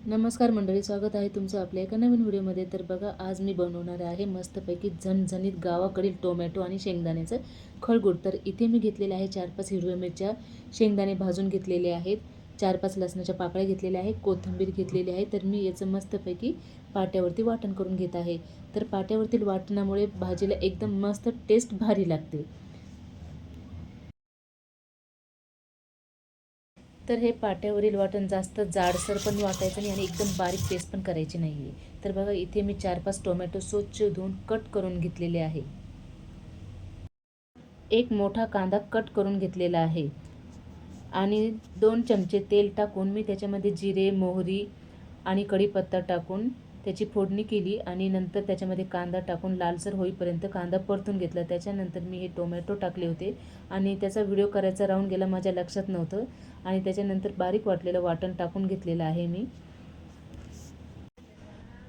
नमस्कार मंडळी, स्वागत आहे तुमचं आपल्या एका नवीन व्हिडिओमध्ये। तर बघा, आज मी बनवणार आहे मस्तपैकी झणझणीत गावाकडील टोमॅटो आणि शेंगदाण्याचं खळगुड। तर इथे मी घेतलेले आहे 4-5 हिरव्या मिरच्या, शेंगदाणे भाजून घेतलेले आहेत, 4-5 लसणाच्या पाकळ्या घेतलेल्या आहेत, कोथिंबीर घेतलेली आहे। तर मी याचं मस्तपैकी पाट्यावरती वाटण करून घेत आहे। तर पाट्यावरतील वाटणामुळे भाजीला एकदम मस्त टेस्ट भारी लागते। तर हे पाट्यावरील वाटण जास्त जाडसर पण वाटायचं नाही आणि एकदम बारीक पेस्ट पण करायची नाही आहे। तर बघा, इथे मी 4-5 टोमॅटो स्वच्छ धुवून कट करून घेतलेले आहे। एक मोठा कांदा कट करून घेतलेला आहे आणि 2 चमचे तेल टाकून मी त्याच्यामध्ये जिरे, मोहरी आणि कढीपत्ता टाकून त्याची फोडणी केली आणि नंतर त्याच्यामध्ये कांदा टाकून लालसर होईपर्यंत कांदा परतून घेतला। त्याच्यानंतर मी हे टोमॅटो टाकले होते आणि त्याचा व्हिडिओ करायचा राहून गेला, माझ्या लक्षात नव्हतं। आणि त्याच्यानंतर बारीक वाटलेलं वाटण टाकून घेतलेलं आहे मी।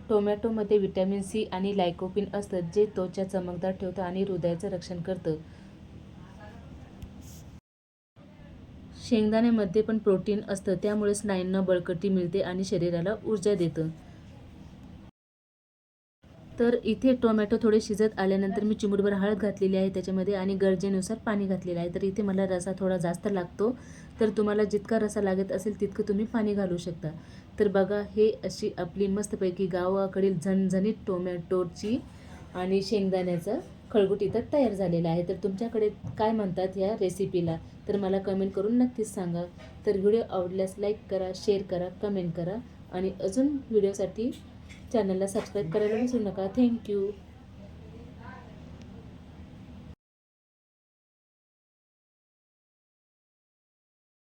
टोमॅटोमध्ये व्हिटॅमिन सी आणि लायकोपीन असतं, जे त्वचा चमकदार ठेवतं आणि हृदयाचं रक्षण करतं। शेंगदाण्यामध्ये पण प्रोटीन असतं, त्यामुळे स्नायूंना बळकटी मिळते आणि शरीराला ऊर्जा देतं। तर इथे टोमॅटो थोडे शिजत आल्यानंतर मी चिमूटभर हळद घातलेली आहे त्याच्यामध्ये आणि गरजेनुसार पाणी घातलेलं आहे। तर इथे मला रसा थोडा जास्त लागतो, तर तुम्हाला जितका रसा लागत असेल तितकं तुम्ही पाणी घालू शकता। तर बघा, हे अशी आपली मस्तपैकी गावाकडील झणझणीत टोमॅटोची आणि शेंगदाण्याचं खळगुट इथं तयार झालेलं आहे। तर तुमच्याकडे काय म्हणतात ह्या रेसिपीला, तर मला कमेंट करून नक्कीच सांगा। तर व्हिडिओ आवडल्यास लाईक करा, शेअर करा, कमेंट करा आणि अजून व्हिडिओसाठी चॅनलला सबस्क्राईब करायला विसरू नका। थँक्यू।